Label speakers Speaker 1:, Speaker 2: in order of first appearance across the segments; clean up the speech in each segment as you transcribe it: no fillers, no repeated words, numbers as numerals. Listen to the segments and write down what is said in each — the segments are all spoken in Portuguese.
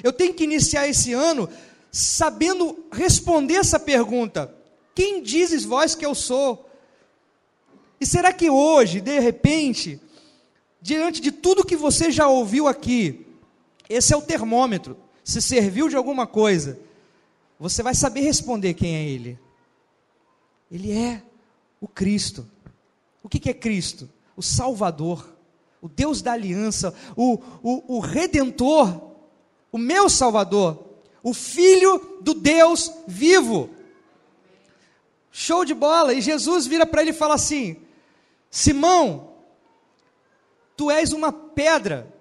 Speaker 1: Eu tenho que iniciar esse ano sabendo responder essa pergunta: quem dizes vós que eu sou? E será que hoje, de repente, diante de tudo que você já ouviu aqui, esse é o termômetro, se serviu de alguma coisa, você vai saber responder quem é Ele? Ele é o Cristo. O que é Cristo? O Salvador, o Deus da aliança, o Redentor, o meu Salvador, o Filho do Deus vivo. Show de bola! E Jesus vira para ele e fala assim: Simão, tu és uma pedra,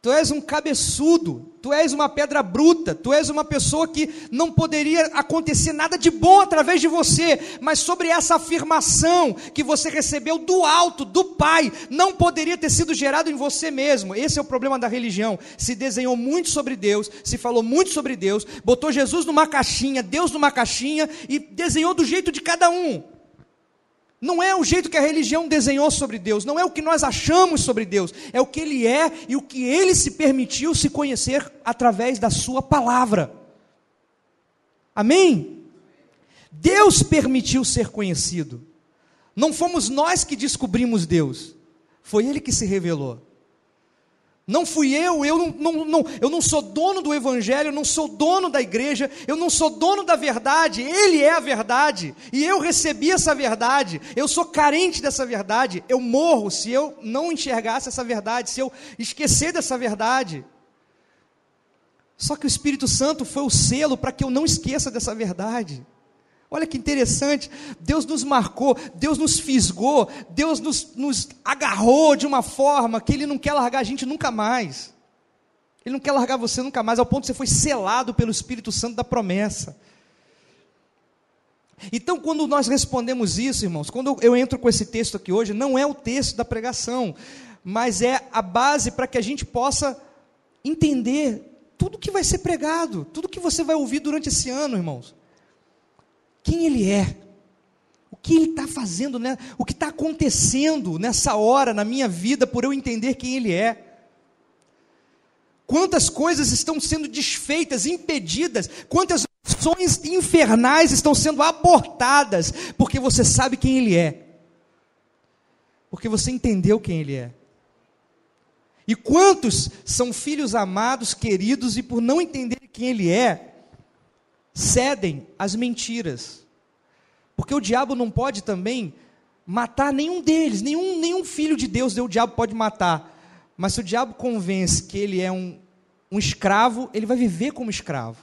Speaker 1: tu és um cabeçudo, tu és uma pedra bruta, tu és uma pessoa que não poderia acontecer nada de bom através de você, mas sobre essa afirmação que você recebeu do alto, do Pai, não poderia ter sido gerado em você mesmo. Esse é o problema da religião. Se desenhou muito sobre Deus, se falou muito sobre Deus, botou Jesus numa caixinha, Deus numa caixinha, e desenhou do jeito de cada um. Não é o jeito que a religião desenhou sobre Deus, não é o que nós achamos sobre Deus, é o que Ele é e o que Ele se permitiu se conhecer através da sua palavra. Amém? Deus permitiu ser conhecido. Não fomos nós que descobrimos Deus, foi Ele que se revelou. Não fui eu não sou dono do Evangelho, eu não sou dono da igreja, eu não sou dono da verdade, Ele é a verdade, e eu recebi essa verdade, eu sou carente dessa verdade, eu morro se eu não enxergasse essa verdade, se eu esquecer dessa verdade. Só que o Espírito Santo foi o selo para que eu não esqueça dessa verdade. Olha que interessante, Deus nos marcou, Deus nos fisgou, Deus nos agarrou de uma forma que Ele não quer largar a gente nunca mais. Ele não quer largar você nunca mais, ao ponto de você foi selado pelo Espírito Santo da promessa. Então, quando nós respondemos isso, irmãos, quando eu entro com esse texto aqui hoje, não é o texto da pregação, mas é a base para que a gente possa entender tudo que vai ser pregado, tudo que você vai ouvir durante esse ano, irmãos. Quem Ele é, o que Ele está fazendo, né? O que está acontecendo nessa hora, na minha vida, por eu entender quem Ele é. Quantas coisas estão sendo desfeitas, impedidas, quantas ações infernais estão sendo abortadas, porque você sabe quem Ele é, porque você entendeu quem Ele é. E quantos são filhos amados, queridos, e por não entender quem Ele é, cedem às mentiras, porque o diabo não pode também matar nenhum deles, nenhum filho de Deus o diabo pode matar, mas se o diabo convence que ele é um escravo, ele vai viver como escravo,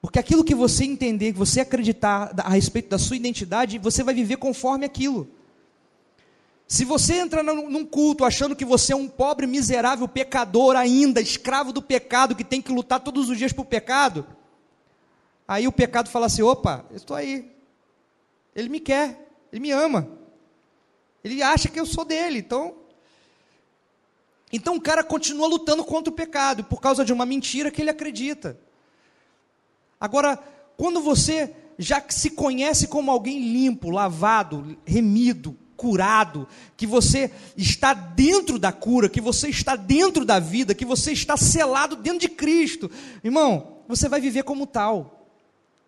Speaker 1: porque aquilo que você entender, que você acreditar a respeito da sua identidade, você vai viver conforme aquilo. Se você entra num culto achando que você é um pobre, miserável pecador ainda, escravo do pecado, que tem que lutar todos os dias por pecado, aí o pecado fala assim: opa, eu estou aí, Ele me quer, Ele me ama, Ele acha que eu sou dele, então o cara continua lutando contra o pecado, por causa de uma mentira que ele acredita. Agora, quando você já se conhece como alguém limpo, lavado, remido, curado, que você está dentro da cura, que você está dentro da vida, que você está selado dentro de Cristo, irmão, você vai viver como tal.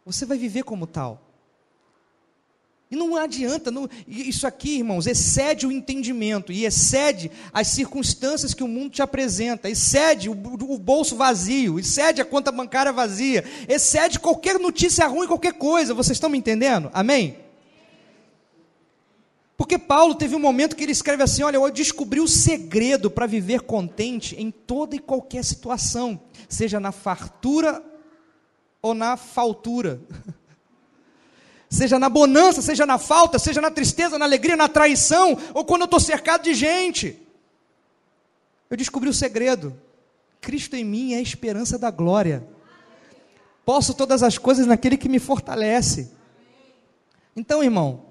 Speaker 1: Você vai viver como tal. E não adianta, isso aqui, irmãos, excede o entendimento, e excede as circunstâncias que o mundo te apresenta, excede o bolso vazio, excede a conta bancária vazia, excede qualquer notícia ruim, qualquer coisa. Vocês estão me entendendo? Amém? Porque Paulo teve um momento que ele escreve assim: olha, eu descobri o segredo para viver contente em toda e qualquer situação, seja na fartura ou na faltura, seja na bonança, seja na falta, seja na tristeza, na alegria, na traição, ou quando eu estou cercado de gente. Eu descobri o segredo: Cristo em mim é a esperança da glória, posso todas as coisas naquele que me fortalece. Então, irmão,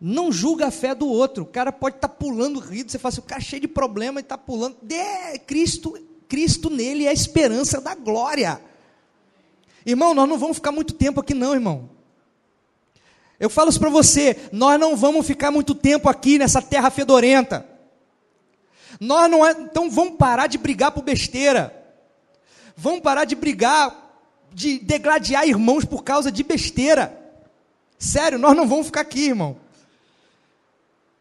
Speaker 1: não julga a fé do outro. O cara pode estar pulando rindo, você fala assim: o cara é cheio de problema e está pulando. Cristo nele é a esperança da glória. Irmão, nós não vamos ficar muito tempo aqui não, irmão. Eu falo isso para você, nós não vamos ficar muito tempo aqui nessa terra fedorenta. Então vamos parar de brigar por besteira. Vamos parar de brigar, de degladiar irmãos por causa de besteira. Sério, nós não vamos ficar aqui, irmão.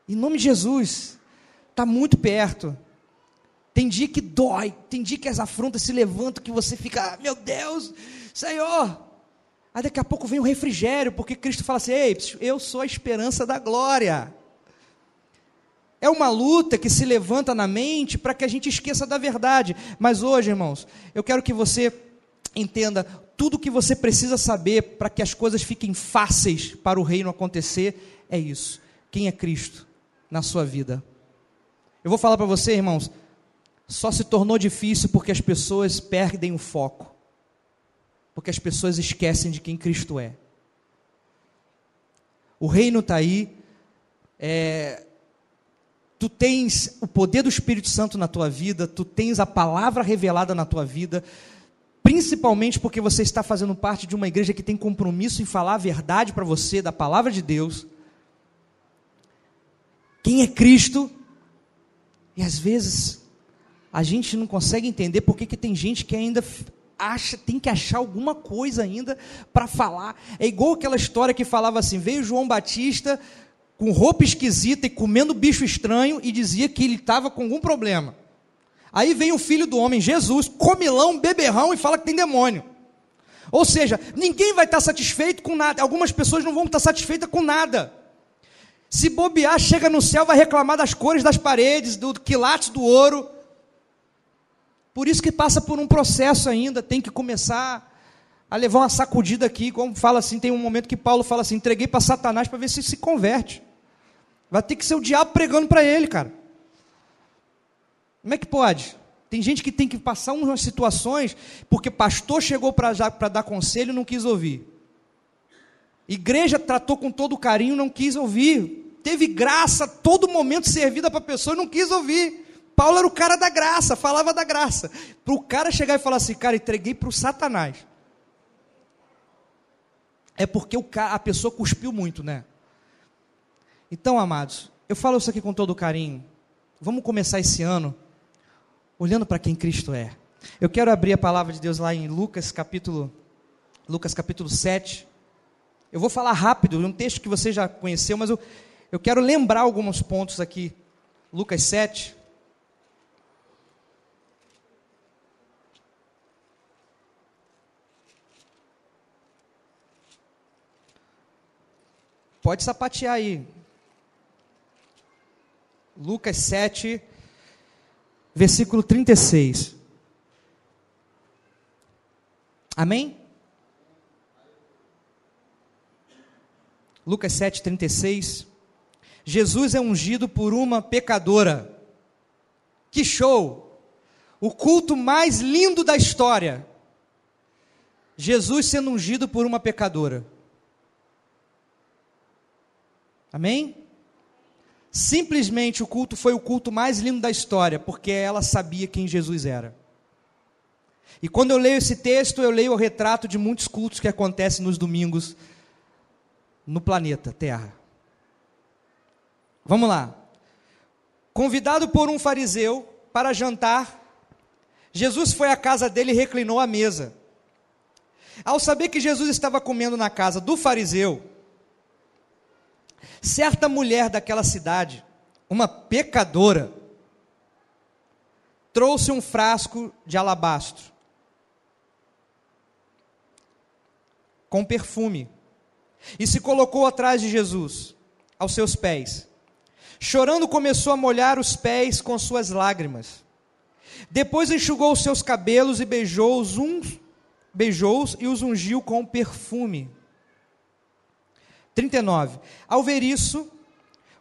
Speaker 1: Em nome de Jesus, está muito perto. Tem dia que dói, tem dia que as afrontas se levantam, que você fica, meu Deus, Senhor. Aí daqui a pouco vem o refrigério, porque Cristo fala assim, ei, eu sou a esperança da glória. É uma luta que se levanta na mente para que a gente esqueça da verdade. Mas hoje, irmãos, eu quero que você entenda tudo o que você precisa saber para que as coisas fiquem fáceis para o reino acontecer, é isso. Quem é Cristo na sua vida? Eu vou falar para você, irmãos, só se tornou difícil porque as pessoas perdem o foco. Porque as pessoas esquecem de quem Cristo é. O reino está aí, tu tens o poder do Espírito Santo na tua vida, tu tens a palavra revelada na tua vida, principalmente porque você está fazendo parte de uma igreja que tem compromisso em falar a verdade para você, da palavra de Deus. Quem é Cristo? E às vezes a gente não consegue entender porque que tem gente que ainda tem que achar alguma coisa ainda para falar. É igual aquela história que falava assim, veio João Batista com roupa esquisita e comendo bicho estranho e dizia que ele estava com algum problema. Aí vem o filho do homem, Jesus, comilão, beberrão e fala que tem demônio. Ou seja, ninguém vai estar satisfeito com nada. Algumas pessoas não vão estar satisfeitas com nada. Se bobear, chega no céu, vai reclamar das cores das paredes, do quilate do ouro. Por isso que passa por um processo ainda, tem que começar a levar uma sacudida aqui, como fala assim, tem um momento que Paulo fala assim, entreguei para Satanás para ver se converte. Vai ter que ser o diabo pregando para ele, cara. Como é que pode? Tem gente que tem que passar umas situações, porque pastor chegou para dar conselho e não quis ouvir. Igreja tratou com todo carinho, não quis ouvir. Teve graça, todo momento servida para a pessoa e não quis ouvir. Paulo era o cara da graça, falava da graça. Para o cara chegar e falar assim, cara, entreguei para o Satanás. É porque a pessoa cuspiu muito, né? Então, amados, eu falo isso aqui com todo carinho. Vamos começar esse ano olhando para quem Cristo é. Eu quero abrir a palavra de Deus lá em Lucas capítulo 7. Eu vou falar rápido, é um texto que você já conheceu, mas eu quero lembrar alguns pontos aqui. Lucas 7. Pode sapatear aí. Lucas 7, versículo 36. Amém? Lucas 7, 36. Jesus é ungido por uma pecadora. Que show! O culto mais lindo da história. Jesus sendo ungido por uma pecadora. Amém? Simplesmente o culto foi o culto mais lindo da história, porque ela sabia quem Jesus era. E quando eu leio esse texto, eu leio o retrato de muitos cultos que acontecem nos domingos no planeta Terra. Vamos lá. Convidado por um fariseu para jantar, Jesus foi à casa dele e reclinou à mesa. Ao saber que Jesus estava comendo na casa do fariseu, certa mulher daquela cidade, uma pecadora, trouxe um frasco de alabastro com perfume e se colocou atrás de Jesus, aos seus pés. Chorando, começou a molhar os pés com suas lágrimas. Depois enxugou os seus cabelos e beijou-os e os ungiu com perfume. 39. Ao ver isso,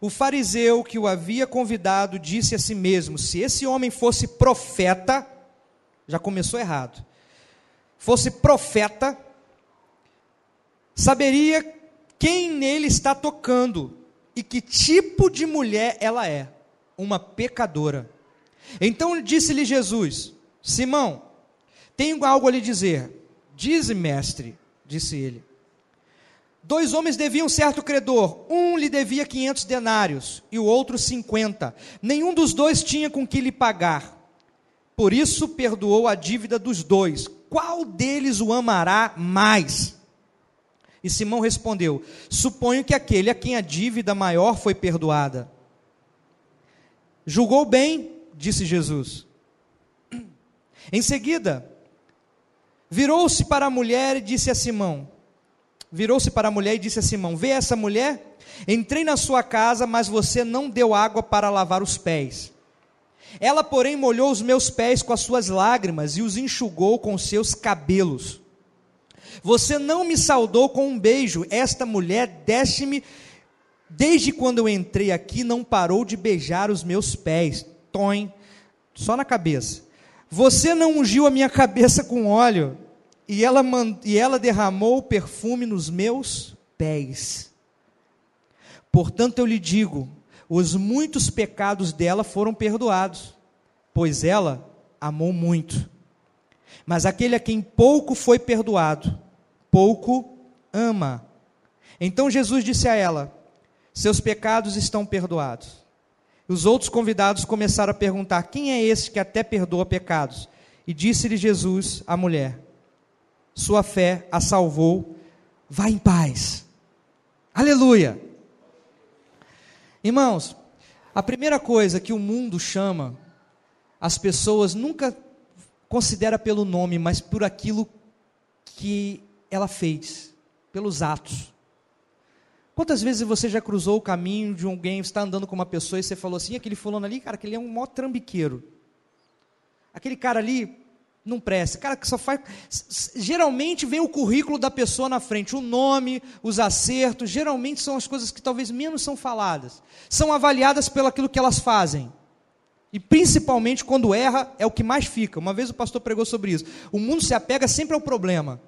Speaker 1: o fariseu que o havia convidado disse a si mesmo, se esse homem fosse profeta, já começou errado, fosse profeta, saberia quem nele está tocando e que tipo de mulher ela é, uma pecadora. Então disse-lhe Jesus, Simão, tenho algo a lhe dizer. Dize, mestre, disse ele. 2 homens deviam certo credor, um lhe devia 500 denários e o outro 50. Nenhum dos dois tinha com que lhe pagar. Por isso perdoou a dívida dos dois. Qual deles o amará mais? E Simão respondeu: suponho que aquele a quem a dívida maior foi perdoada. Julgou bem, disse Jesus. Em seguida, virou-se para a mulher e disse a Simão: vê essa mulher? Entrei na sua casa, mas você não deu água para lavar os pés. Ela, porém, molhou os meus pés com as suas lágrimas e os enxugou com os seus cabelos. Você não me saudou com um beijo. Esta mulher, desde quando eu entrei aqui, não parou de beijar os meus pés. Só na cabeça. Você não ungiu a minha cabeça com óleo, e ela derramou perfume nos meus pés. Portanto, eu lhe digo, os muitos pecados dela foram perdoados, pois ela amou muito. Mas aquele a quem pouco foi perdoado, pouco ama. Então Jesus disse a ela: seus pecados estão perdoados. Os outros convidados começaram a perguntar: quem é esse que até perdoa pecados? E disse-lhe Jesus à mulher: sua fé a salvou, vá em paz. Aleluia! Irmãos, a primeira coisa que o mundo chama as pessoas nunca considera pelo nome, mas por aquilo que ela fez, pelos atos. Quantas vezes você já cruzou o caminho de alguém, você está andando com uma pessoa e você falou assim: aquele fulano ali, cara, aquele é um maior trambiqueiro. Aquele cara ali não presta, cara que só faz... Geralmente vem o currículo da pessoa na frente, o nome, os acertos, geralmente são as coisas que talvez menos são faladas. São avaliadas pelo aquilo que elas fazem. E principalmente quando erra, é o que mais fica. Uma vez o pastor pregou sobre isso. O mundo se apega sempre ao problema.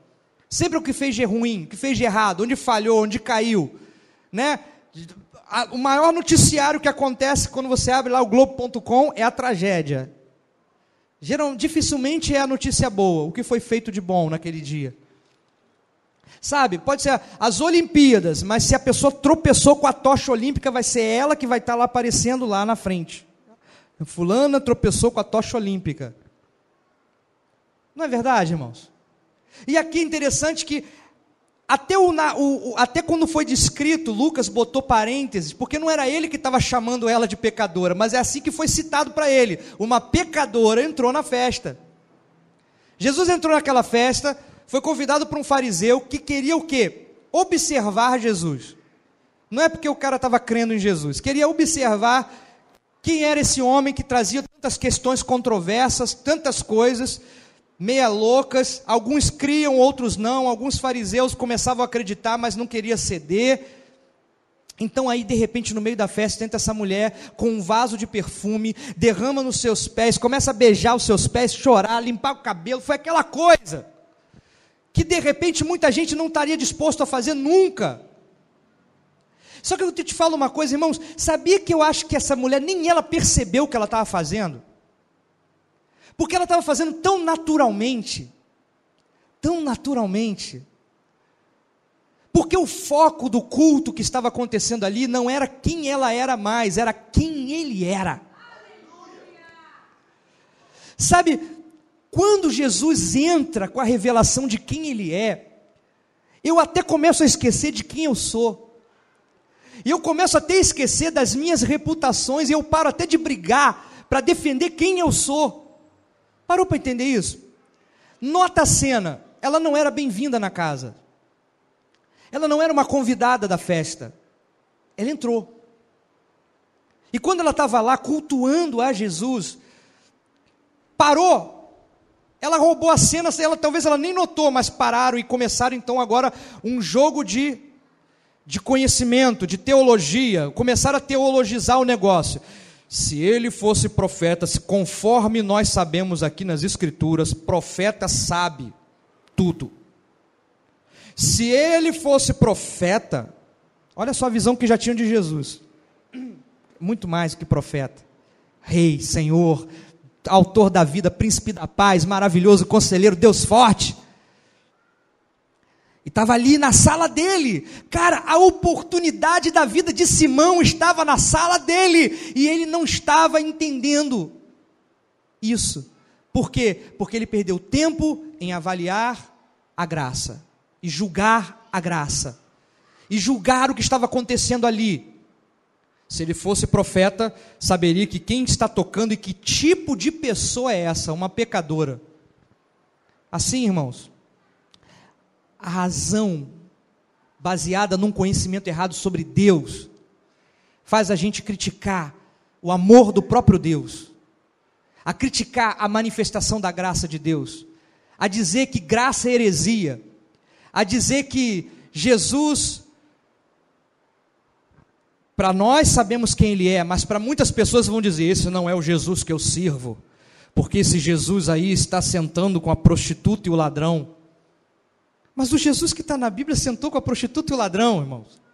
Speaker 1: Sempre ao que fez de ruim, o que fez de errado, onde falhou, onde caiu. Né? O maior noticiário que acontece quando você abre lá o Globo.com é a tragédia. Dificilmente é a notícia boa, o que foi feito de bom naquele dia. Sabe, pode ser as Olimpíadas, mas se a pessoa tropeçou com a tocha olímpica, vai ser ela que vai estar lá aparecendo lá na frente. Fulana tropeçou com a tocha olímpica. Não é verdade, irmãos? E aqui é interessante que até quando foi descrito, Lucas botou parênteses, porque não era ele que estava chamando ela de pecadora, mas é assim que foi citado para ele. Uma pecadora entrou na festa. Jesus entrou naquela festa, foi convidado por um fariseu que queria o quê? Observar Jesus. Não é porque o cara estava crendo em Jesus, queria observar quem era esse homem que trazia tantas questões controversas, tantas coisas meia loucas, alguns criam, outros não, alguns fariseus começavam a acreditar, mas não queria ceder. Então aí de repente no meio da festa entra essa mulher com um vaso de perfume, derrama nos seus pés, começa a beijar os seus pés, chorar, limpar o cabelo, foi aquela coisa que de repente muita gente não estaria disposto a fazer nunca. Só que eu te falo uma coisa, irmãos, sabia que eu acho que essa mulher nem ela percebeu o que ela estava fazendo? Porque ela estava fazendo tão naturalmente, porque o foco do culto que estava acontecendo ali não era quem ela era mais, era quem ele era. Sabe, quando Jesus entra com a revelação de quem ele é, eu até começo a esquecer de quem eu sou, e eu começo até a esquecer das minhas reputações, e eu paro até de brigar para defender quem eu sou. Parou para entender isso? Nota a cena, ela não era bem-vinda na casa, ela não era uma convidada da festa, ela entrou, e quando ela estava lá cultuando a Jesus, parou, ela roubou a cena, talvez ela nem notou, mas pararam e começaram então agora um jogo de conhecimento, de teologia, começaram a teologizar o negócio. Se ele fosse profeta, conforme nós sabemos aqui nas escrituras, profeta sabe tudo. Se ele fosse profeta, olha só a visão que já tinham de Jesus, muito mais que profeta, rei, senhor, autor da vida, príncipe da paz, maravilhoso, conselheiro, Deus forte, e estava ali na sala dele, cara, a oportunidade da vida de Simão estava na sala dele, e ele não estava entendendo isso, Por quê? Porque ele perdeu tempo em avaliar a graça, e julgar a graça, e julgar o que estava acontecendo ali. Se ele fosse profeta, saberia que quem está tocando e que tipo de pessoa é essa, uma pecadora. Assim, irmãos, a razão baseada num conhecimento errado sobre Deus faz a gente criticar o amor do próprio Deus, a criticar a manifestação da graça de Deus, a dizer que graça é heresia, a dizer que Jesus, para nós sabemos quem Ele é, mas para muitas pessoas vão dizer, esse não é o Jesus que eu sirvo, porque esse Jesus aí está sentando com a prostituta e o ladrão. Mas o Jesus que está na Bíblia sentou com a prostituta e o ladrão, irmãos.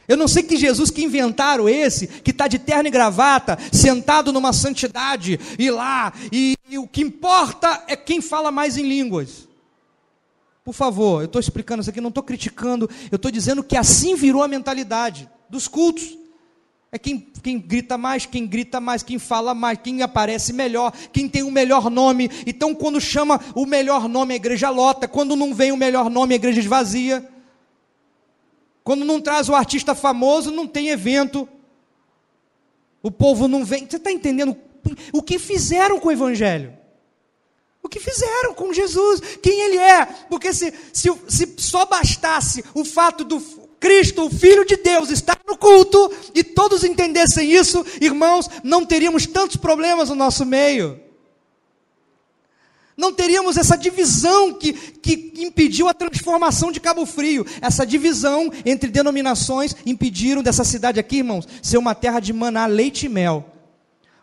Speaker 1: Eu não sei que Jesus que inventaram esse, que está de terno e gravata, sentado numa santidade, e lá, e o que importa é quem fala mais em línguas. Por favor, eu estou explicando isso aqui, não estou criticando, eu estou dizendo que assim virou a mentalidade dos cultos. É quem grita mais, quem fala mais, quem aparece melhor, quem tem o melhor nome. Então quando chama o melhor nome, a igreja lota. Quando não vem o melhor nome, a igreja esvazia. Quando não traz o artista famoso, não tem evento. O povo não vem. Você está entendendo o que fizeram com o evangelho? O que fizeram com Jesus? Quem Ele é? Porque se só bastasse o fato do Cristo, o Filho de Deus, estar no culto, e todos entendessem isso, irmãos, não teríamos tantos problemas no nosso meio. Não teríamos essa divisão que impediu a transformação de Cabo Frio. Essa divisão entre denominações impediram dessa cidade aqui, irmãos, ser uma terra de maná, leite e mel.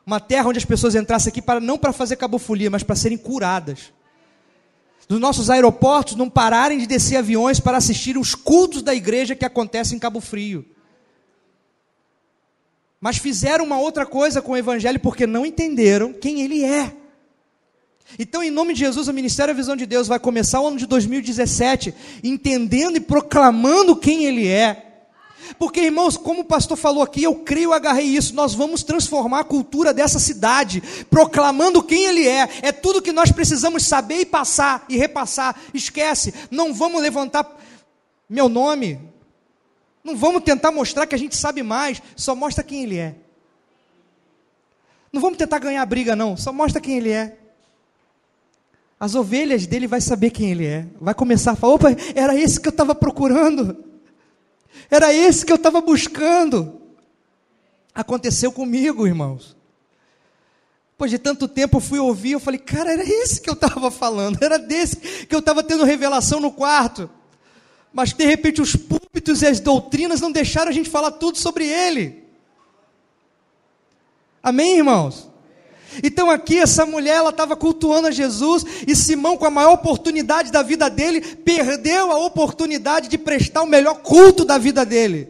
Speaker 1: Uma terra onde as pessoas entrassem aqui não para fazer cabofolia, mas para serem curadas. Dos nossos aeroportos não pararem de descer aviões para assistir os cultos da igreja que acontecem em Cabo Frio. Mas fizeram uma outra coisa com o evangelho porque não entenderam quem Ele é. Então, em nome de Jesus, o Ministério A Visão de Deus vai começar o ano de 2017 entendendo e proclamando quem Ele é. Porque, irmãos, como o pastor falou aqui, eu creio, eu agarrei isso, nós vamos transformar a cultura dessa cidade, proclamando quem Ele é. É tudo que nós precisamos saber e passar, e repassar. Esquece, não vamos levantar meu nome, não vamos tentar mostrar que a gente sabe mais, só mostra quem Ele é. Não vamos tentar ganhar briga não, só mostra quem Ele é. As ovelhas dele vai saber quem Ele é, vai começar a falar, opa, era esse que eu estava procurando, era esse que eu estava buscando. Aconteceu comigo, irmãos. Depois de tanto tempo eu fui ouvir, eu falei, cara, era esse que eu estava falando, era desse que eu estava tendo revelação no quarto. Mas de repente os púlpitos e as doutrinas não deixaram a gente falar tudo sobre ele. Amém, irmãos? Então aqui essa mulher, ela estava cultuando a Jesus, e Simão, com a maior oportunidade da vida dele, perdeu a oportunidade de prestar o melhor culto da vida dele.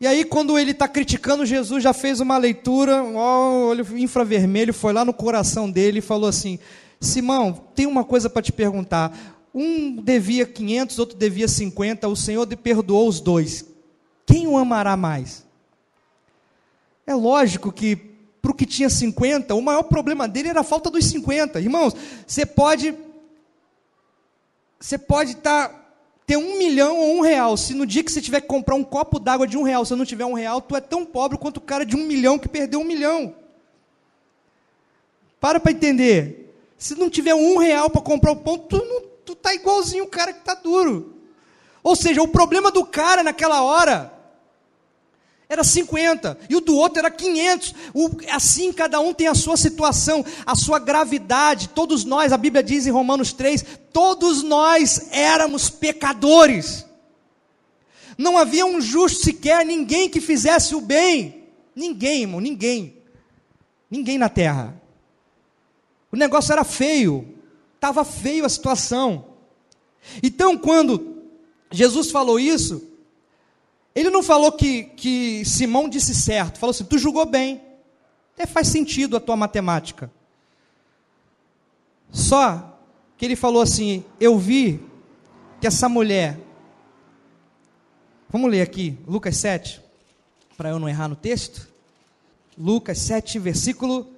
Speaker 1: E aí quando ele está criticando Jesus, já fez uma leitura, olho infravermelho, foi lá no coração dele e falou assim, Simão, tem uma coisa para te perguntar, um devia 500, outro devia 50, o Senhor perdoou os dois, quem o amará mais? É lógico que, para o que tinha 50, o maior problema dele era a falta dos 50. Irmãos, você pode ter 1 milhão ou R$1. Se no dia que você tiver que comprar um copo d'água de R$1, se não tiver R$1, tu é tão pobre quanto o cara de 1 milhão que perdeu 1 milhão. Para entender. Se não tiver R$1 para comprar o pão, tu tá igualzinho o cara que está duro. Ou seja, o problema do cara naquela hora era 50, e o do outro era 500, assim cada um tem a sua situação, a sua gravidade. Todos nós, a Bíblia diz em Romanos 3, todos nós éramos pecadores, não havia um justo sequer, ninguém que fizesse o bem, ninguém, irmão, ninguém na terra, o negócio era feio, estava feio a situação. Então quando Jesus falou isso, Ele não falou que Simão disse certo, falou assim, tu julgou bem, até faz sentido a tua matemática. Só que ele falou assim, eu vi que essa mulher, vamos ler aqui, Lucas 7, para eu não errar no texto, Lucas 7, versículo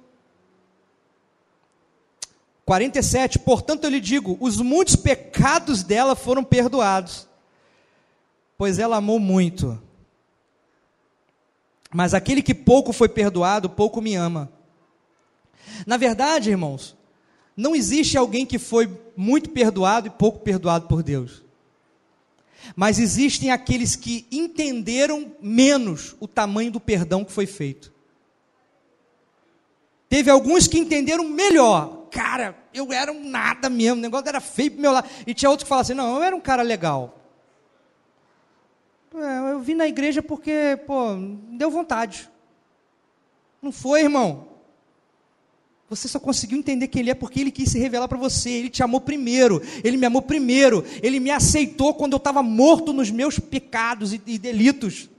Speaker 1: 47, portanto eu lhe digo, os muitos pecados dela foram perdoados, pois ela amou muito. Mas aquele que pouco foi perdoado, pouco me ama. Na verdade, irmãos, não existe alguém que foi muito perdoado e pouco perdoado por Deus. Mas existem aqueles que entenderam menos o tamanho do perdão que foi feito. Teve alguns que entenderam melhor. Cara, eu era um nada mesmo, o negócio era feio pro meu lado. E tinha outros que falavam assim, não, eu era um cara legal. Eu vim na igreja porque, deu vontade. Não foi, irmão. Você só conseguiu entender quem Ele é porque Ele quis se revelar para você. Ele te amou primeiro. Ele me amou primeiro. Ele me aceitou quando eu estava morto nos meus pecados e delitos.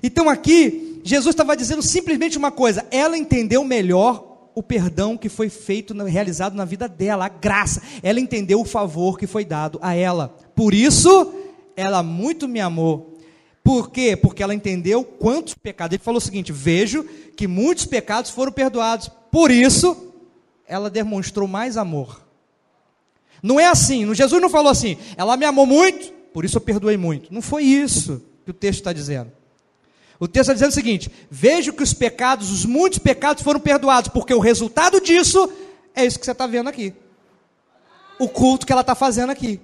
Speaker 1: Então aqui, Jesus estava dizendo simplesmente uma coisa. Ela entendeu melhor o perdão que foi feito, realizado na vida dela. A graça. Ela entendeu o favor que foi dado a ela. Por isso, ela muito me amou. Por quê? Porque ela entendeu quantos pecados. Ele falou o seguinte, vejo que muitos pecados foram perdoados. Por isso, ela demonstrou mais amor. Não é assim, Jesus não falou assim, ela me amou muito, por isso eu perdoei muito. Não foi isso que o texto está dizendo. O texto está dizendo o seguinte, vejo que os muitos pecados foram perdoados, porque o resultado disso é isso que você está vendo aqui. O culto que ela está fazendo aqui.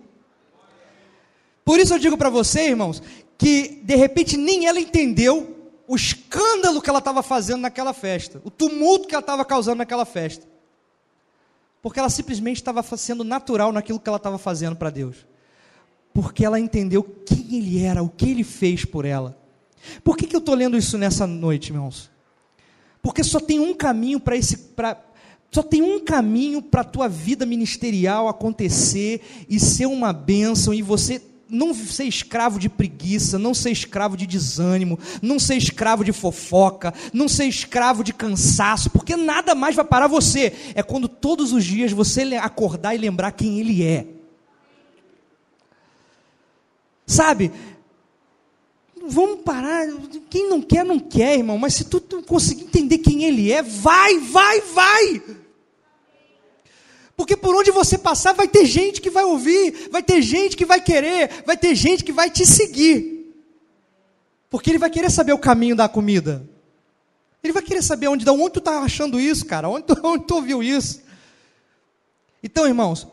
Speaker 1: Por isso eu digo para você, irmãos, que de repente nem ela entendeu o escândalo que ela estava fazendo naquela festa, o tumulto que ela estava causando naquela festa, porque ela simplesmente estava sendo natural naquilo que ela estava fazendo para Deus, porque ela entendeu quem Ele era, o que Ele fez por ela. Por que eu estou lendo isso nessa noite, irmãos? Porque só tem um caminho só tem um caminho para a tua vida ministerial acontecer e ser uma bênção, e você não ser escravo de preguiça, não ser escravo de desânimo, não ser escravo de fofoca, não ser escravo de cansaço, porque nada mais vai parar você. É quando todos os dias você acordar e lembrar quem Ele é. Sabe? Vamos parar. Quem não quer, não quer, irmão. Mas se tu conseguir entender quem Ele é, vai. Porque por onde você passar, vai ter gente que vai ouvir, vai ter gente que vai querer, vai ter gente que vai te seguir. Porque ele vai querer saber o caminho da comida. Ele vai querer saber onde tu está achando isso, cara, onde tu ouviu isso. Então, irmãos,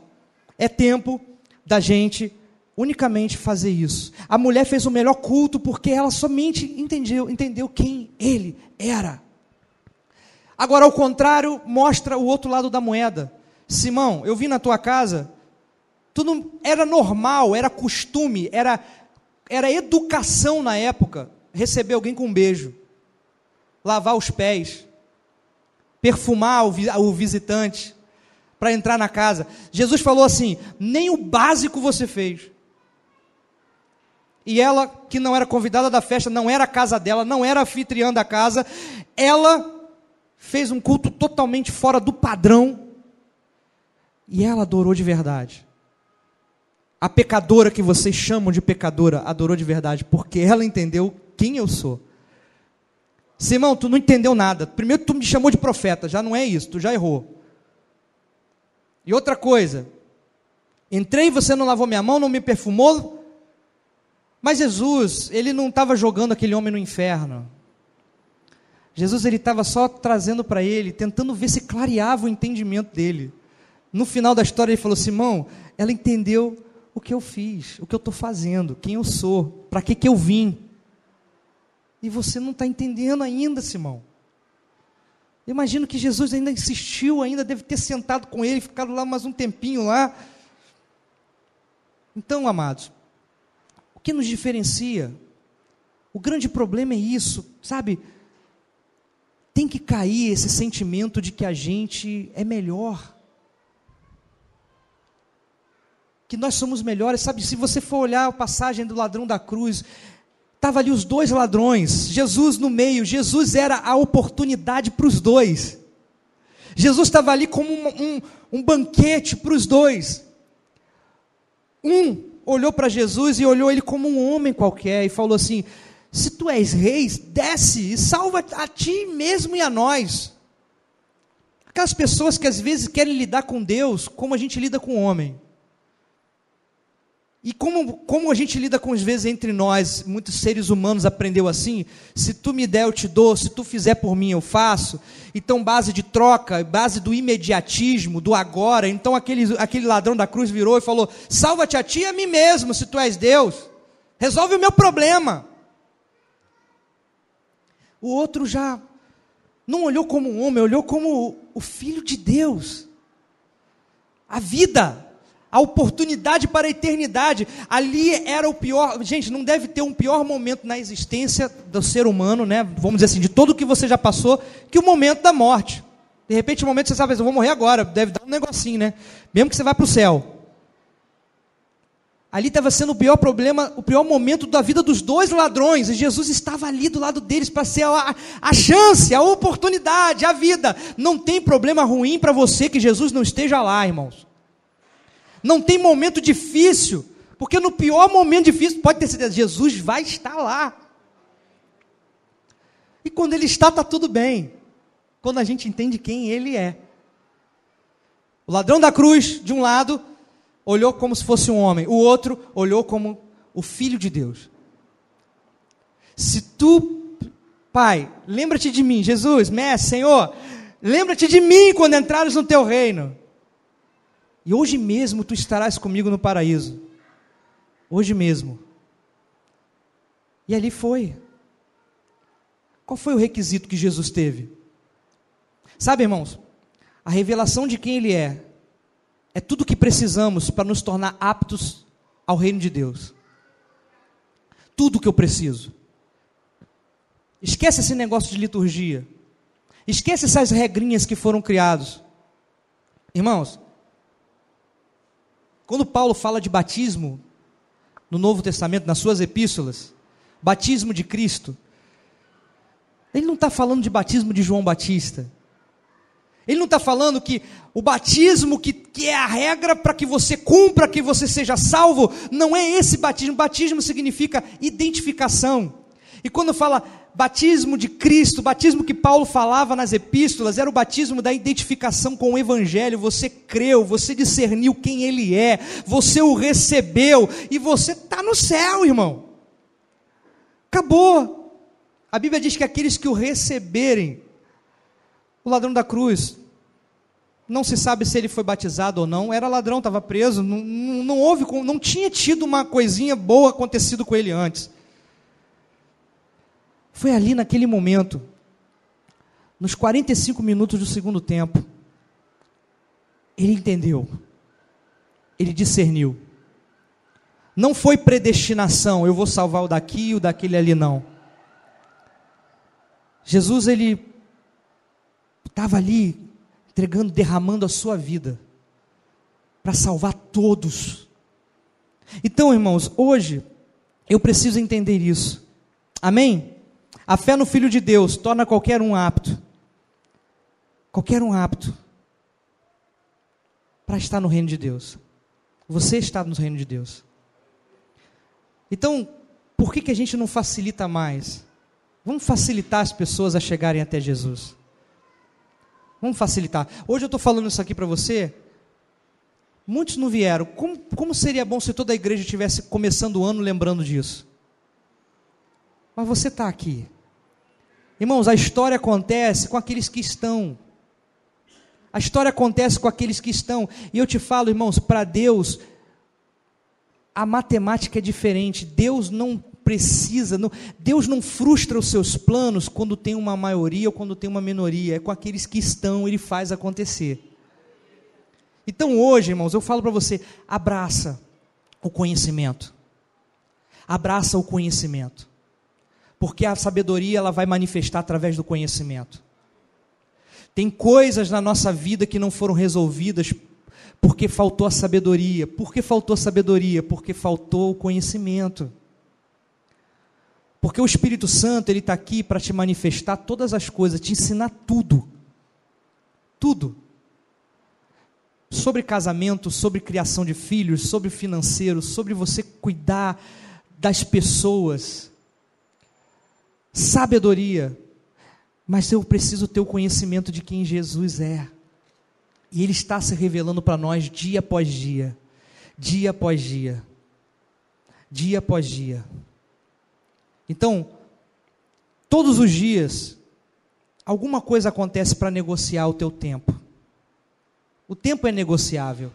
Speaker 1: é tempo da gente unicamente fazer isso. A mulher fez o melhor culto porque ela somente entendeu quem Ele era. Agora, ao contrário, mostra o outro lado da moeda. Simão, eu vim na tua casa, tudo era normal, era costume, era educação na época, receber alguém com um beijo, lavar os pés, perfumar o visitante, para entrar na casa. Jesus falou assim, nem o básico você fez. E ela, que não era convidada da festa, não era a casa dela, não era anfitriã da casa, ela fez um culto totalmente fora do padrão, e ela adorou de verdade. A pecadora que vocês chamam de pecadora, adorou de verdade, porque ela entendeu quem eu sou. Simão, tu não entendeu nada. Primeiro tu me chamou de profeta, já não é isso, tu já errou. E outra coisa, entrei e você não lavou minha mão, não me perfumou. Mas Jesus, ele não estava jogando aquele homem no inferno. Jesus, ele estava só trazendo para ele, tentando ver se clareava o entendimento dele. No final da história ele falou, Simão, ela entendeu o que eu fiz, o que eu estou fazendo, quem eu sou, para que eu vim. E você não está entendendo ainda, Simão. Eu imagino que Jesus ainda insistiu, ainda deve ter sentado com ele, ficado lá mais um tempinho lá. Então, amados, o que nos diferencia? O grande problema é isso, sabe? Tem que cair esse sentimento de que a gente é melhor. Que nós somos melhores, sabe? Se você for olhar a passagem do ladrão da cruz, estava ali os dois ladrões, Jesus no meio, Jesus era a oportunidade para os dois. Jesus estava ali como um banquete para os dois. Um olhou para Jesus e olhou ele como um homem qualquer e falou assim, se tu és rei, desce e salva a ti mesmo e a nós. Aquelas pessoas que às vezes querem lidar com Deus como a gente lida com o homem. E como a gente lida com, às vezes, entre nós, muitos seres humanos aprendeu assim, se tu me der, eu te dou, se tu fizer por mim, eu faço. Então, base de troca, base do imediatismo, do agora. Então, aquele ladrão da cruz virou e falou, salva-te a ti e a mim mesmo, se tu és Deus. Resolve o meu problema. O outro já não olhou como um homem, olhou como o Filho de Deus. A vida, a oportunidade para a eternidade. Ali era o pior, gente, não deve ter um pior momento na existência do ser humano, né? Vamos dizer assim, de tudo que você já passou, que o momento da morte. De repente, o momento que você sabe, eu vou morrer agora, deve dar um negocinho, né? Mesmo que você vá para o céu. Ali estava sendo o pior problema, o pior momento da vida dos dois ladrões, e Jesus estava ali do lado deles para ser a chance, a oportunidade, a vida. Não tem problema ruim para você que Jesus não esteja lá, irmãos. Não tem momento difícil, porque no pior momento difícil, pode ter certeza, Jesus vai estar lá. E quando Ele está tudo bem, quando a gente entende quem Ele é. O ladrão da cruz, de um lado, olhou como se fosse um homem, o outro olhou como o Filho de Deus. Se tu, Pai, lembra-te de mim, Jesus, Mestre, Senhor, lembra-te de mim quando entrares no teu reino. E hoje mesmo tu estarás comigo no paraíso. Hoje mesmo. E ali foi. Qual foi o requisito que Jesus teve? Sabe, irmãos, a revelação de quem Ele é tudo o que precisamos para nos tornar aptos ao reino de Deus. Tudo o que eu preciso. Esquece esse negócio de liturgia. Esquece essas regrinhas que foram criadas. Irmãos, quando Paulo fala de batismo, no Novo Testamento, nas suas epístolas, batismo de Cristo, ele não está falando de batismo de João Batista. Ele não está falando que o batismo que é a regra para que você cumpra, que você seja salvo, não é esse batismo. Batismo significa identificação. E quando fala batismo de Cristo, batismo que Paulo falava nas epístolas, era o batismo da identificação com o Evangelho. Você creu, você discerniu quem Ele é, você o recebeu, e você está no céu, irmão. Acabou. A Bíblia diz que aqueles que o receberem, o ladrão da cruz, não se sabe se ele foi batizado ou não, era ladrão, estava preso, não tinha tido uma coisinha boa acontecido com ele antes. Foi ali naquele momento, nos 45 minutos do segundo tempo, ele entendeu, ele discerniu. Não foi predestinação, eu vou salvar o daqui e o daquele ali, não. Jesus, ele estava ali, entregando, derramando a sua vida, para salvar todos. Então, irmãos, hoje, eu preciso entender isso. Amém? A fé no Filho de Deus torna qualquer um apto. Qualquer um apto. Para estar no reino de Deus. Você está no reino de Deus. Então, por que a gente não facilita mais? Vamos facilitar as pessoas a chegarem até Jesus. Vamos facilitar. Hoje eu estou falando isso aqui para você. Muitos não vieram. Como seria bom se toda a igreja estivesse começando o ano lembrando disso? Mas você está aqui. Irmãos, a história acontece com aqueles que estão. A história acontece com aqueles que estão. E eu te falo, irmãos, para Deus, a matemática é diferente. Deus não precisa, Deus não frustra os seus planos quando tem uma maioria ou quando tem uma minoria. É com aqueles que estão, Ele faz acontecer. Então hoje, irmãos, eu falo para você, abraça o conhecimento. Abraça o conhecimento. Porque a sabedoria, ela vai manifestar através do conhecimento. Tem coisas na nossa vida que não foram resolvidas porque faltou a sabedoria. Por que faltou a sabedoria? Porque faltou o conhecimento. Porque o Espírito Santo, ele está aqui para te manifestar todas as coisas, te ensinar tudo. Tudo. Sobre casamento, sobre criação de filhos, sobre financeiro, sobre você cuidar das pessoas. Sabedoria, mas eu preciso ter o conhecimento de quem Jesus é. E Ele está se revelando para nós dia após dia, dia após dia, dia após dia. Então, todos os dias, alguma coisa acontece para negociar o teu tempo. O tempo é negociável.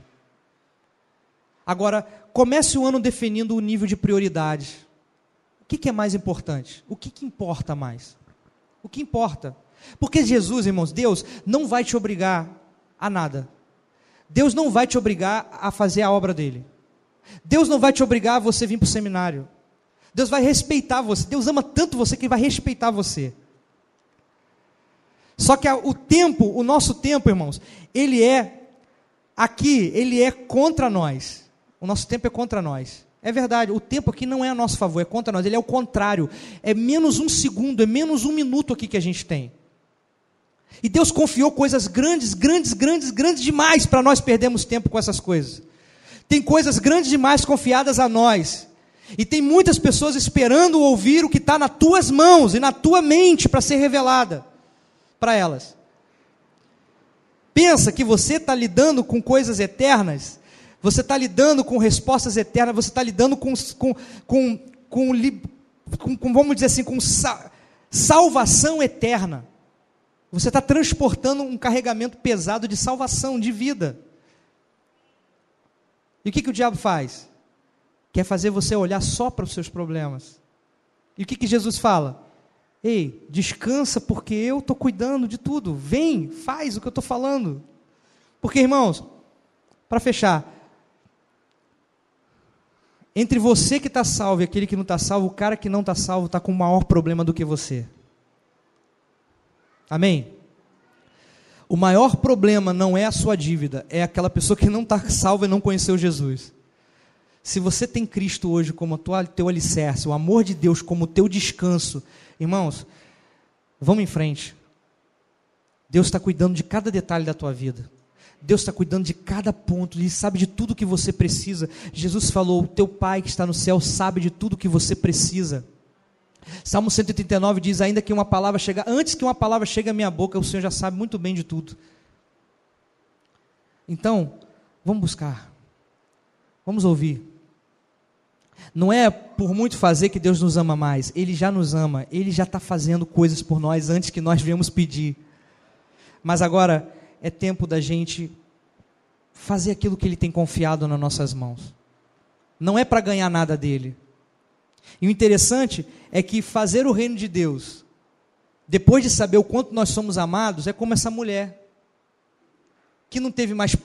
Speaker 1: Agora, comece o ano definindo o nível de prioridade. O que é mais importante? O que importa mais? O que importa? Porque Jesus, irmãos, Deus não vai te obrigar a nada. Deus não vai te obrigar a fazer a obra dele. Deus não vai te obrigar a você vir para o seminário. Deus vai respeitar você. Deus ama tanto você que vai respeitar você. Só que o tempo, o nosso tempo, irmãos, ele é contra nós. O nosso tempo é contra nós. É verdade, o tempo aqui não é a nosso favor, é contra nós. Ele é o contrário. É menos um segundo, é menos um minuto aqui que a gente tem. E Deus confiou coisas grandes demais para nós perdermos tempo com essas coisas. Tem coisas grandes demais confiadas a nós. E tem muitas pessoas esperando ouvir o que está nas tuas mãos e na tua mente para ser revelada para elas. Pensa que você está lidando com coisas eternas, você está lidando com respostas eternas, você está lidando com vamos dizer assim, com salvação eterna. Você está transportando um carregamento pesado de salvação, de vida. E o que o diabo faz? Quer fazer você olhar só para os seus problemas. E o que Jesus fala? Ei, descansa porque eu estou cuidando de tudo. Vem, faz o que eu estou falando. Porque, irmãos, para fechar, entre você que está salvo e aquele que não está salvo, o cara que não está salvo está com um maior problema do que você. Amém? O maior problema não é a sua dívida, é aquela pessoa que não está salva e não conheceu Jesus. Se você tem Cristo hoje como teu alicerce, o amor de Deus como teu descanso, irmãos, vamos em frente. Deus está cuidando de cada detalhe da tua vida. Deus está cuidando de cada ponto, Ele sabe de tudo que você precisa. Jesus falou, o teu Pai que está no céu sabe de tudo que você precisa. Salmo 139 diz, ainda que uma palavra chegue, antes que uma palavra chegue à minha boca, o Senhor já sabe muito bem de tudo. Então, vamos buscar, vamos ouvir. Não é por muito fazer que Deus nos ama mais, Ele já nos ama, Ele já está fazendo coisas por nós antes que nós viemos pedir. Mas agora é tempo da gente fazer aquilo que Ele tem confiado nas nossas mãos. Não é para ganhar nada dEle. E o interessante é que fazer o reino de Deus, depois de saber o quanto nós somos amados, é como essa mulher, que não teve mais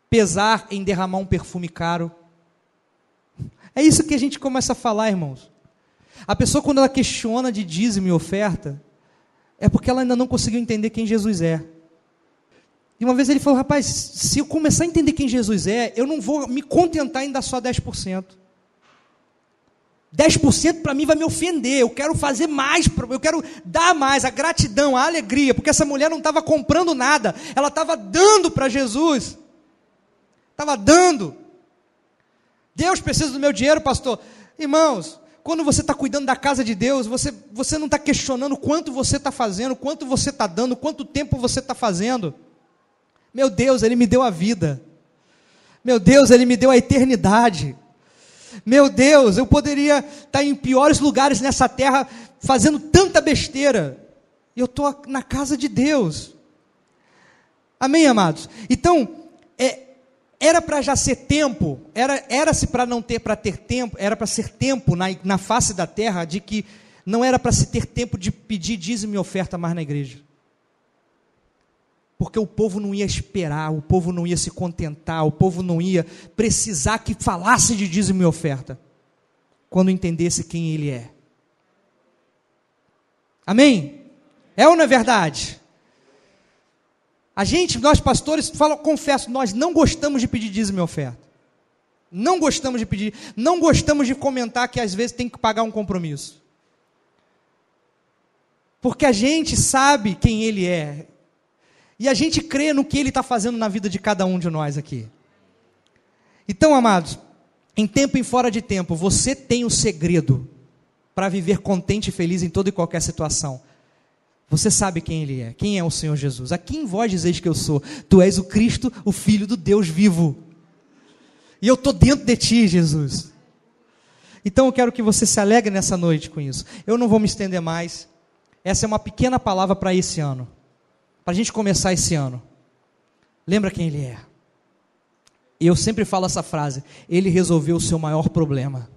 Speaker 1: pesar em derramar um perfume caro. É isso que a gente começa a falar, irmãos. A pessoa, quando ela questiona de dízimo e oferta, é porque ela ainda não conseguiu entender quem Jesus é. E uma vez ele falou, rapaz, se eu começar a entender quem Jesus é, eu não vou me contentar em dar só 10%. 10% para mim vai me ofender, eu quero fazer mais, eu quero dar mais, a gratidão, a alegria, porque essa mulher não estava comprando nada, ela estava dando para Jesus, estava dando. Deus precisa do meu dinheiro, pastor. Irmãos, quando você está cuidando da casa de Deus, você não está questionando quanto você está fazendo, quanto você está dando, quanto tempo você está fazendo. Meu Deus, Ele me deu a vida, meu Deus, Ele me deu a eternidade. Meu Deus, eu poderia estar em piores lugares nessa terra, fazendo tanta besteira, e eu estou na casa de Deus. Amém, amados? Então, era para já ser tempo, era-se para não ter, para ter tempo, era para ser tempo na face da terra, de que não era para se ter tempo de pedir dízimo e oferta mais na igreja. Porque o povo não ia esperar, o povo não ia se contentar, o povo não ia precisar que falasse de dízimo e oferta, quando entendesse quem Ele é. Amém? É ou não é verdade? Nós pastores, confesso, nós não gostamos de pedir dízimo e oferta. Não gostamos de pedir, não gostamos de comentar que às vezes tem que pagar um compromisso. Porque a gente sabe quem Ele é. E a gente crê no que Ele está fazendo na vida de cada um de nós aqui. Então, amados, em tempo e fora de tempo, você tem o segredo para viver contente e feliz em toda e qualquer situação. Você sabe quem Ele é, quem é o Senhor Jesus. A quem vós dizeis que eu sou? Tu és o Cristo, o Filho do Deus vivo. E eu estou dentro de ti, Jesus. Então eu quero que você se alegre nessa noite com isso. Eu não vou me estender mais. Essa é uma pequena palavra para esse ano. Para a gente começar esse ano. Lembra quem Ele é. E eu sempre falo essa frase. Ele resolveu o seu maior problema.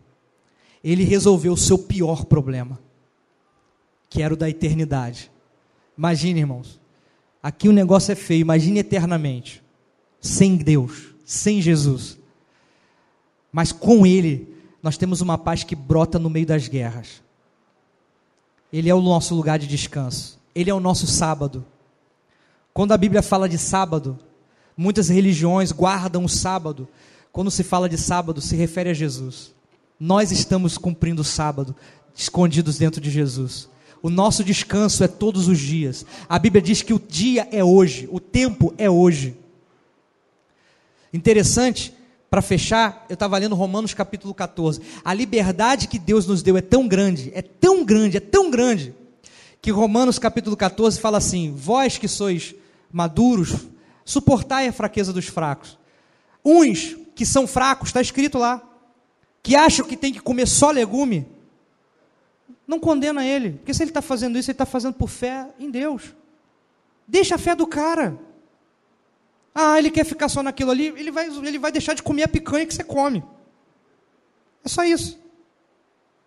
Speaker 1: Ele resolveu o seu pior problema. Que era o da eternidade. Imagine, irmãos. Aqui o negócio é feio. Imagine eternamente. Sem Deus. Sem Jesus. Mas com Ele, nós temos uma paz que brota no meio das guerras. Ele é o nosso lugar de descanso. Ele é o nosso sábado. Quando a Bíblia fala de sábado, muitas religiões guardam o sábado. Quando se fala de sábado, se refere a Jesus. Nós estamos cumprindo o sábado, escondidos dentro de Jesus. O nosso descanso é todos os dias. A Bíblia diz que o dia é hoje, o tempo é hoje. Interessante, para fechar, eu estava lendo Romanos capítulo 14. A liberdade que Deus nos deu é tão grande, é tão grande, é tão grande, que Romanos capítulo 14 fala assim: vós que sois maduros, suportai a fraqueza dos fracos. Uns que são fracos, está escrito lá, que acham que tem que comer só legume, não condena ele, porque se ele está fazendo isso, ele está fazendo por fé em Deus. Deixa a fé do cara. Ele quer ficar só naquilo ali, ele vai deixar de comer a picanha que você come. É só isso.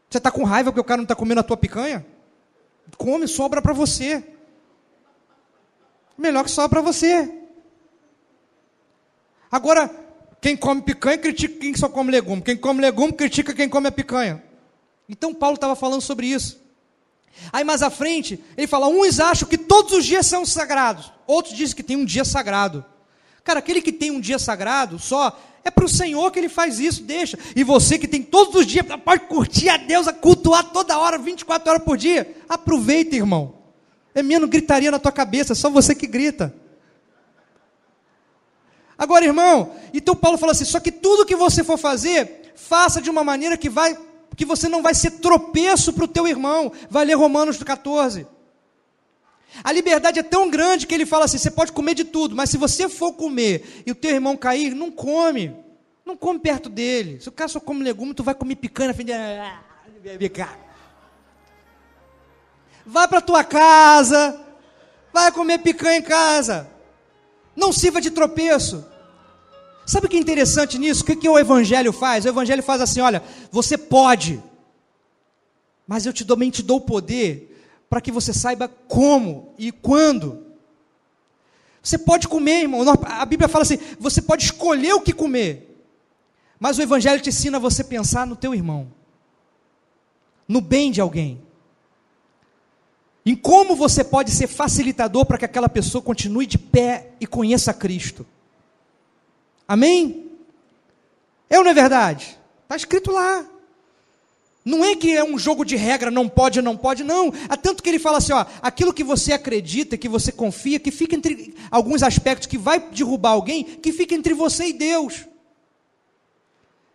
Speaker 1: Você está com raiva porque o cara não está comendo a tua picanha? Come, sobra para você. Melhor que sobra para você. Agora, quem come picanha critica quem só come legume. Quem come legume critica quem come a picanha. Então Paulo estava falando sobre isso. Aí mais à frente, ele fala, uns acham que todos os dias são sagrados. Outros dizem que tem um dia sagrado. Cara, aquele que tem um dia sagrado só, é para o Senhor que Ele faz isso, deixa. E você que tem todos os dias, pode curtir a Deus, a cultuar toda hora, 24 horas por dia. Aproveita, irmão. É menos gritaria na tua cabeça, é só você que grita. Agora, irmão, então Paulo fala assim, só que tudo que você for fazer, faça de uma maneira que você não vai ser tropeço para o teu irmão. Vai ler Romanos 14. A liberdade é tão grande que ele fala assim, você pode comer de tudo, mas se você for comer e o teu irmão cair, não come. Não come perto dele. Se o cara só come legume, tu vai comer picanha. Vai para tua casa, vai comer picanha em casa. Não sirva de tropeço. Sabe o que é interessante nisso? O que o Evangelho faz? O Evangelho faz assim, olha, você pode, mas eu também te dou o poder para que você saiba como e quando. Você pode comer, irmão. A Bíblia fala assim, você pode escolher o que comer, mas o Evangelho te ensina a você pensar no teu irmão, no bem de alguém, em como você pode ser facilitador para que aquela pessoa continue de pé e conheça Cristo. Amém? É ou não é verdade? Está escrito lá. Não é que é um jogo de regra, não pode, não. Há tanto que ele fala assim, aquilo que você acredita, que você confia, que fica entre alguns aspectos que vai derrubar alguém, que fica entre você e Deus.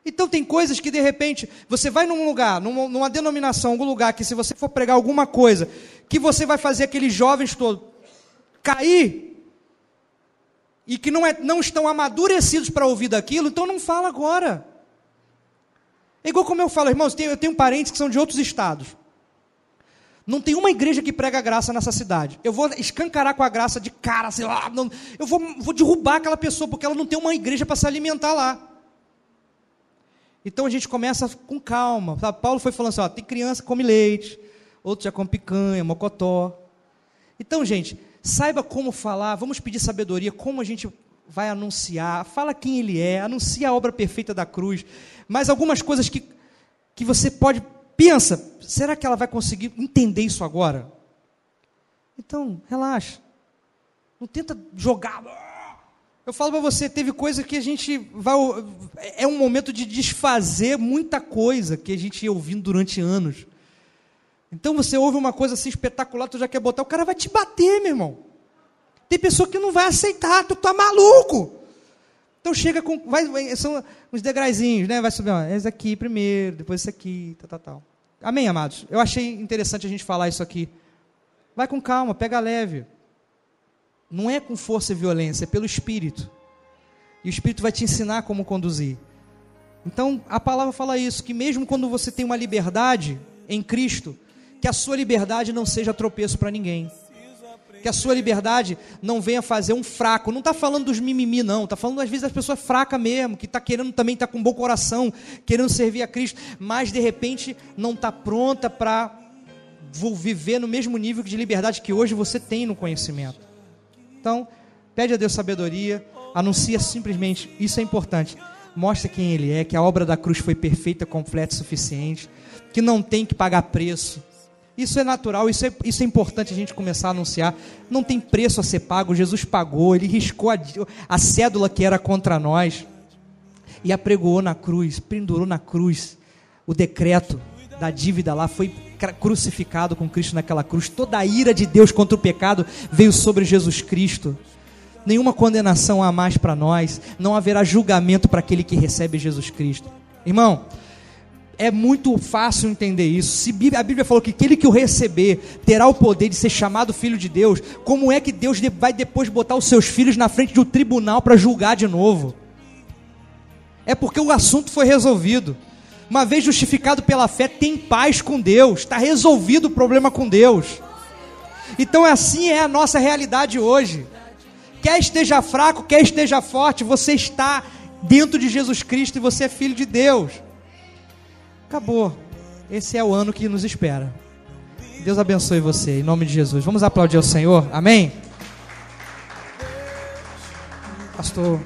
Speaker 1: Então tem coisas que de repente, você vai num lugar, numa denominação, algum lugar, que se você for pregar alguma coisa, que você vai fazer aqueles jovens todos cair, e que não estão amadurecidos para ouvir daquilo, então não fala agora. É igual como eu falo, irmãos, eu tenho parentes que são de outros estados. Não tem uma igreja que prega graça nessa cidade. Eu vou escancarar com a graça de cara, sei lá, eu vou derrubar aquela pessoa, porque ela não tem uma igreja para se alimentar lá. Então a gente começa com calma. Sabe? Paulo foi falando assim, tem criança que come leite, outros já come picanha, mocotó. Então, gente, saiba como falar, vamos pedir sabedoria, como a gente vai anunciar, fala quem Ele é, anuncia a obra perfeita da cruz, mas algumas coisas que você pensa, será que ela vai conseguir entender isso agora? Então, relaxa, não tenta jogar. Eu falo para você, teve coisa que a gente é um momento de desfazer muita coisa que a gente ia ouvindo durante anos. Então você ouve uma coisa assim espetacular, tu já quer botar, o cara vai te bater, meu irmão. Tem pessoa que não vai aceitar, tu tá maluco. Então chega com, são uns degraizinhos, né? Vai subir, esse aqui primeiro, depois esse aqui, tal. Amém, amados? Eu achei interessante a gente falar isso aqui. Vai com calma, pega leve. Não é com força e violência, é pelo Espírito. E o Espírito vai te ensinar como conduzir. Então, a palavra fala isso, que mesmo quando você tem uma liberdade em Cristo, que a sua liberdade não seja tropeço para ninguém. Que a sua liberdade não venha fazer um fraco. Não está falando dos mimimi, não. Está falando, às vezes, das pessoas fracas mesmo, que está querendo também, está com um bom coração, querendo servir a Cristo, mas, de repente, não está pronta para viver no mesmo nível de liberdade que hoje você tem no conhecimento. Então, pede a Deus sabedoria, anuncia simplesmente, isso é importante, mostra quem Ele é, que a obra da cruz foi perfeita, completa e suficiente, que não tem que pagar preço. Isso é natural, isso é importante a gente começar a anunciar. Não tem preço a ser pago, Jesus pagou, Ele riscou a cédula que era contra nós e apregoou na cruz, pendurou na cruz o decreto da dívida lá, foi crucificado com Cristo naquela cruz. Toda a ira de Deus contra o pecado veio sobre Jesus Cristo. Nenhuma condenação há mais para nós, não haverá julgamento para aquele que recebe Jesus Cristo. Irmão, é muito fácil entender isso. Se a Bíblia falou que aquele que o receber terá o poder de ser chamado filho de Deus, como é que Deus vai depois botar os seus filhos na frente de um tribunal para julgar de novo? É porque o assunto foi resolvido. Uma vez justificado pela fé, tem paz com Deus, está resolvido o problema com Deus. Então assim é a nossa realidade hoje. Quer esteja fraco, quer esteja forte, você está dentro de Jesus Cristo e você é filho de Deus. Acabou. Esse é o ano que nos espera. Deus abençoe você, em nome de Jesus. Vamos aplaudir ao Senhor? Amém? Pastor...